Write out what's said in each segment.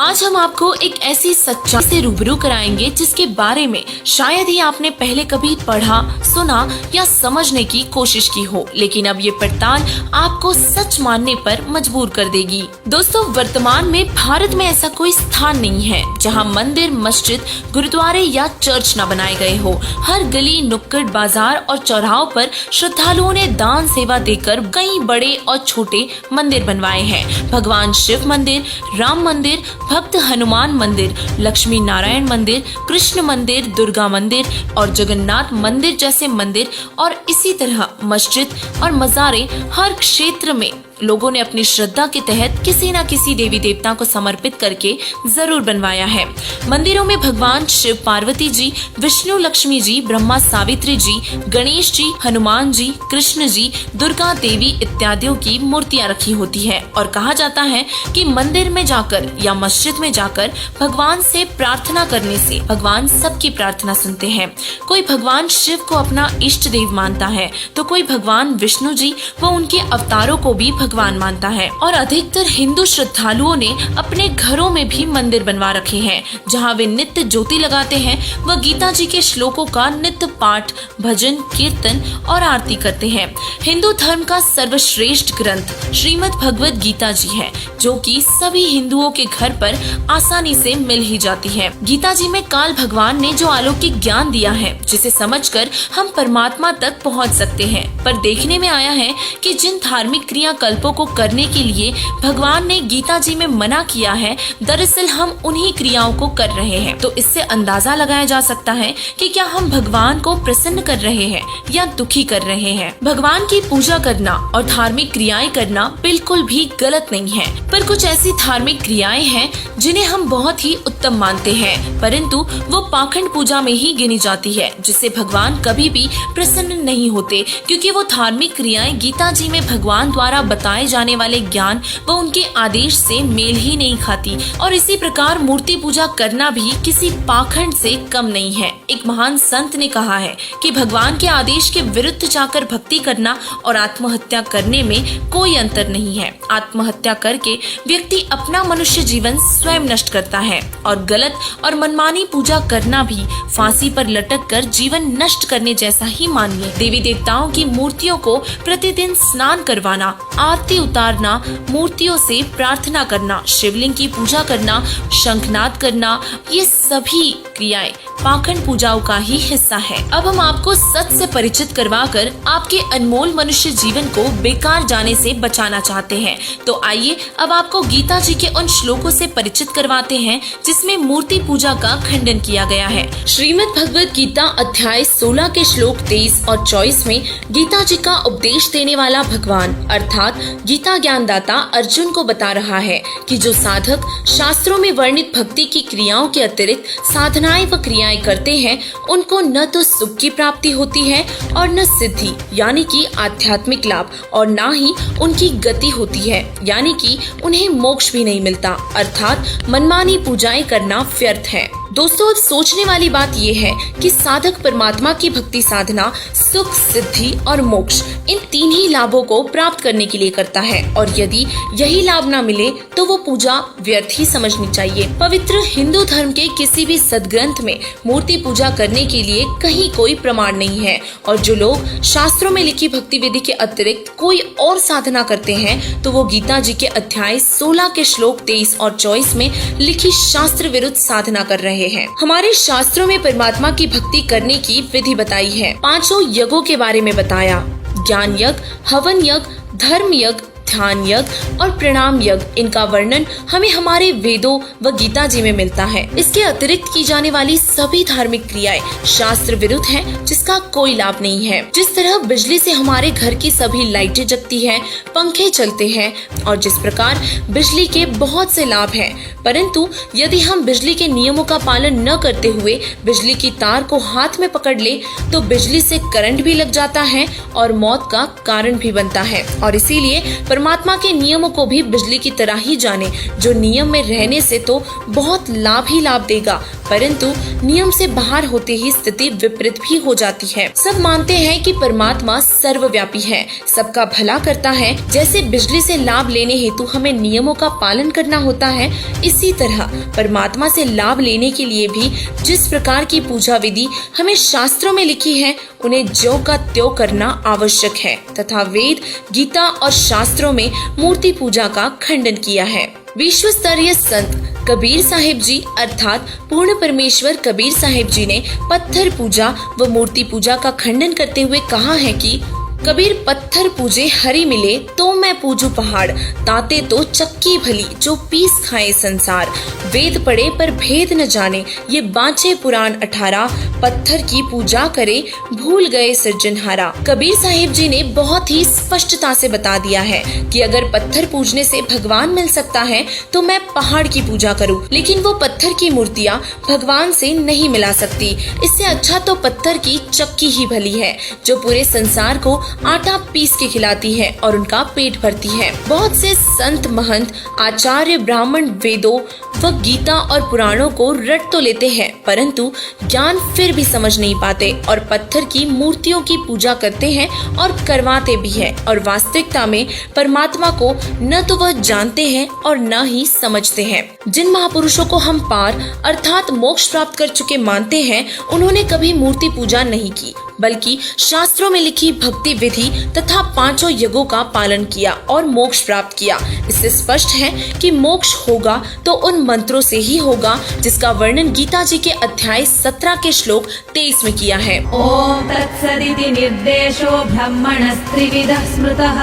आज हम आपको एक ऐसी सच्चाई से रूबरू कराएंगे जिसके बारे में शायद ही आपने पहले कभी पढ़ा, सुना या समझने की कोशिश की हो, लेकिन अब ये पड़ताल आपको सच मानने पर मजबूर कर देगी। दोस्तों, वर्तमान में भारत में ऐसा कोई स्थान नहीं है जहां मंदिर, मस्जिद, गुरुद्वारे या चर्च न बनाए गए हो। हर गली, नुक्कड़, बाजार और चौराहों पर श्रद्धालुओं ने दान सेवा देकर कई बड़े और छोटे मंदिर बनवाए हैं। भगवान शिव मंदिर, राम मंदिर, भक्त हनुमान मंदिर, लक्ष्मी नारायण मंदिर, कृष्ण मंदिर, दुर्गा मंदिर और जगन्नाथ मंदिर जैसे मंदिर और इसी तरह मस्जिद और मज़ारे हर क्षेत्र में लोगों ने अपनी श्रद्धा के तहत किसी न किसी देवी देवता को समर्पित करके जरूर बनवाया है। मंदिरों में भगवान शिव, पार्वती जी, विष्णु, लक्ष्मी जी, ब्रह्मा, सावित्री जी, गणेश जी, हनुमान जी, कृष्ण जी, दुर्गा देवी इत्यादियों की मूर्तियां रखी होती है और कहा जाता है कि मंदिर में जाकर या मस्जिद में जाकर भगवान से प्रार्थना करने से भगवान सबकी प्रार्थना सुनते हैं। कोई भगवान शिव को अपना इष्ट देव मानता है तो कोई भगवान विष्णु जी व उनके अवतारों को भी भगवान मानता है और अधिकतर हिंदू श्रद्धालुओं ने अपने घरों में भी मंदिर बनवा रखे हैं जहां वे नित्य ज्योति लगाते हैं व गीता जी के श्लोकों का नित्य पाठ, भजन, कीर्तन और आरती करते हैं। हिंदू धर्म का सर्वश्रेष्ठ ग्रंथ श्रीमद् भगवद गीता जी है, जो कि सभी हिंदुओं के घर पर आसानी से मिल ही जाती है। गीता जी में काल भगवान ने जो अलौकिक ज्ञान दिया है, जिसे समझकर हम परमात्मा तक पहुंच सकते हैं, पर देखने में आया है कि जिन धार्मिक क्रियाकल्पों को करने के लिए भगवान ने गीता जी में मना किया है, दरअसल हम उन्हीं क्रियाओं को कर रहे हैं। तो इससे अंदाजा लगाया जा सकता है कि क्या हम भगवान को प्रसन्न कर रहे हैं या दुखी कर रहे हैं। भगवान की पूजा करना और धार्मिक क्रियाएं करना बिल्कुल भी गलत नहीं है, पर कुछ ऐसी धार्मिक क्रियाएं हैं जिन्हें हम बहुत ही उत्तम मानते हैं, परंतु वो पाखंड पूजा में ही गिनी जाती है, जिससे भगवान कभी भी प्रसन्न नहीं होते, क्योंकि वो धार्मिक क्रियाएं गीता जी में भगवान द्वारा बताए जाने वाले ज्ञान व उनके आदेश से मेल ही नहीं खाती। और इसी प्रकार मूर्ति पूजा करना भी किसी पाखंड से कम नहीं है। एक महान संत ने कहा है कि भगवान के आदेश के विरुद्ध जाकर भक्ति करना और आत्महत्या करने में कोई अंतर नहीं है। आत्महत्या करके व्यक्ति अपना मनुष्य जीवन स्वयं नष्ट करता है और गलत और मनमानी पूजा करना भी फांसी पर लटक कर जीवन नष्ट करने जैसा ही मानिए। देवी देवताओं की मूर्तियों को प्रतिदिन स्नान करवाना, आरती उतारना, मूर्तियों से प्रार्थना करना, शिवलिंग की पूजा करना, शंखनाद करना, ये सभी क्रियाएं पाखंड पूजाओं का ही हिस्सा है। अब हम आपको सच से परिचित करवाकर आपके अनमोल मनुष्य जीवन को बेकार जाने से बचाना चाहते हैं। तो आइए अब आपको गीता जी के उन श्लोकों से परिचित करवाते हैं जिसमें मूर्ति पूजा का खंडन किया गया है। श्रीमद् भगवद गीता अध्याय 16 के श्लोक 23 और 24 में गीता जी का उपदेश देने वाला भगवान अर्थात गीता ज्ञानदाता अर्जुन को बता रहा है कि जो साधक शास्त्रों में वर्णित भक्ति की क्रियाओं के अतिरिक्त साधनाएं व क्रियाएं करते हैं, उनको न तो सुख की प्राप्ति होती है और न सिद्धि यानी कि आध्यात्मिक लाभ, और न ही उनकी गति होती है यानी कि उन्हें मोक्ष भी नहीं मिलता। अर्थात मनमानी पूजाएं करना व्यर्थ है। दोस्तों, अब सोचने वाली बात यह है कि साधक परमात्मा की भक्ति साधना सुख, सिद्धि और मोक्ष इन तीन ही लाभों को प्राप्त करने के लिए करता है, और यदि यही लाभ न मिले तो वो पूजा व्यर्थ ही समझनी चाहिए। पवित्र हिंदू धर्म के किसी भी सदग्रंथ में मूर्ति पूजा करने के लिए कहीं कोई प्रमाण नहीं है, और जो लोग शास्त्रों में लिखी भक्ति विधि के अतिरिक्त कोई और साधना करते हैं तो वो गीता जी के अध्याय 16 के श्लोक 23 और 24 में लिखी शास्त्र विरुद्ध साधना कर रहे हैं। हमारे शास्त्रों में परमात्मा की भक्ति करने की विधि बताई है। 5 यज्ञों के बारे में बताया, ज्ञान यज्ञ, हवन यज्ञ, धर्म यज्ञ, ध्यान यज्ञ और प्रणाम यज्ञ। इनका वर्णन हमें हमारे वेदों व गीता जी में मिलता है। इसके अतिरिक्त की जाने वाली सभी धार्मिक क्रियाएं शास्त्र विरुद्ध हैं, जिसका कोई लाभ नहीं है। जिस तरह बिजली से हमारे घर की सभी लाइटें जगती हैं, पंखे चलते हैं, और जिस प्रकार बिजली के बहुत से लाभ हैं, परंतु यदि हम बिजली के नियमों का पालन न करते हुए बिजली की तार को हाथ में पकड़ ले तो बिजली से करंट भी लग जाता है और मौत का कारण भी बनता है। और इसीलिए परमात्मा के नियमों को भी बिजली की तरह ही जाने, जो नियम में रहने से तो बहुत लाभ ही लाभ देगा, परंतु नियम से बाहर होते ही स्थिति विपरीत भी हो जाती है। सब मानते हैं कि परमात्मा सर्वव्यापी है, सबका भला करता है। जैसे बिजली से लाभ लेने हेतु हमें नियमों का पालन करना होता है, इसी तरह परमात्मा से लाभ लेने के लिए भी जिस प्रकार की पूजा विधि हमें शास्त्रों में लिखी है, उन्हें ज्यों का त्यों करना आवश्यक है तथा वेद, गीता और शास्त्रों में मूर्ति पूजा का खंडन किया है। विश्व स्तरीय संत कबीर साहिब जी अर्थात पूर्ण परमेश्वर कबीर साहिब जी ने पत्थर पूजा व मूर्ति पूजा का खंडन करते हुए कहा है कि कबीर पत्थर पूजे हरि मिले तो मैं पूजू पहाड़, ताते तो चक्की भली जो पीस खाए संसार। वेद पढ़े पर भेद न जाने, ये बाँचे पुराण 18, पत्थर की पूजा करे भूल गए सृजनहारा। कबीर साहिब जी ने बहुत ही स्पष्टता से बता दिया है कि अगर पत्थर पूजने से भगवान मिल सकता है तो मैं पहाड़ की पूजा करूं, लेकिन वो पत्थर की मूर्तियां भगवान से नहीं मिला सकती। इससे अच्छा तो पत्थर की चक्की ही भली है जो पूरे संसार को आटा पीस के खिलाती है और उनका पेट भरती है। बहुत से संत महंत आचार्य ब्राह्मण वेदों व गीता और पुराणों को रट तो लेते हैं, परंतु ज्ञान फिर भी समझ नहीं पाते और पत्थर की मूर्तियों की पूजा करते हैं और करवाते भी हैं और वास्तविकता में परमात्मा को न तो वह जानते हैं और न ही समझते हैं। जिन महापुरुषों को हम पार अर्थात मोक्ष प्राप्त कर चुके मानते हैं, उन्होंने कभी मूर्ति पूजा नहीं की, बल्कि शास्त्रों में लिखी भक्ति विधि तथा 5 यज्ञों का पालन किया और मोक्ष प्राप्त किया। इससे स्पष्ट है कि मोक्ष होगा तो उन मंत्रों से ही होगा जिसका वर्णन गीता जी के अध्याय 17 के श्लोक 23 में किया है। ओम तत्सदिति निर्देशो ब्रह्मणस्त्रिविधः स्मृतः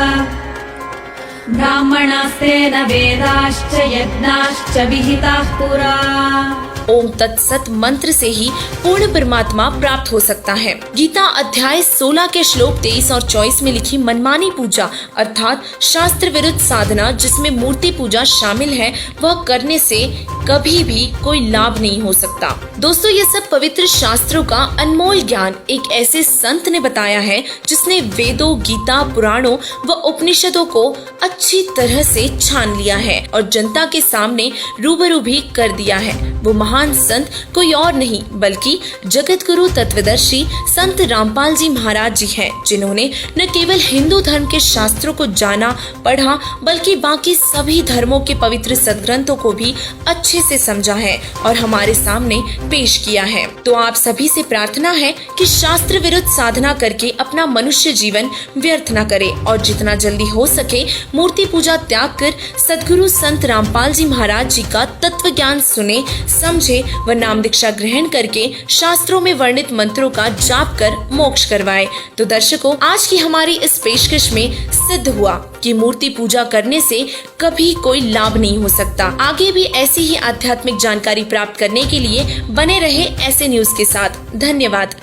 ब्राह्मणास्तेन वेदाश्च यज्ञाश्च विहिताः पुरा। ओम तत्सत मंत्र से ही पूर्ण परमात्मा प्राप्त हो सकता है। गीता अध्याय 16 के श्लोक 23 और 24 में लिखी मनमानी पूजा अर्थात शास्त्र विरुद्ध साधना जिसमें मूर्ति पूजा शामिल है, वह करने से कभी भी कोई लाभ नहीं हो सकता। दोस्तों, ये सब पवित्र शास्त्रों का अनमोल ज्ञान एक ऐसे संत ने बताया है जिसने वेदों, गीता, पुराणों व उपनिषदों को अच्छी तरह से छान लिया है और जनता के सामने रूबरू भी कर दिया है। वो महान संत कोई और नहीं बल्कि जगत गुरु तत्वदर्शी संत रामपाल जी महाराज जी हैं, जिन्होंने न केवल हिंदू धर्म के शास्त्रों को जाना पढ़ा बल्कि बाकी सभी धर्मों के पवित्र सदग्रंथों को भी अच्छे से समझा है और हमारे सामने पेश किया है। तो आप सभी से प्रार्थना है कि शास्त्र विरुद्ध साधना करके अपना मनुष्य जीवन व्यर्थ न करे और जितना जल्दी हो सके मूर्ति पूजा त्याग कर सदगुरु संत रामपाल जी महाराज जी का तत्व ज्ञान सुने, समझे व नाम दीक्षा ग्रहण करके शास्त्रों में वर्णित मंत्रों का जाप कर मोक्ष करवाए। तो दर्शकों, आज की हमारी इस पेशकश में सिद्ध हुआ कि मूर्ति पूजा करने से कभी कोई लाभ नहीं हो सकता। आगे भी ऐसी ही आध्यात्मिक जानकारी प्राप्त करने के लिए बने रहे ऐसे न्यूज के साथ। धन्यवाद।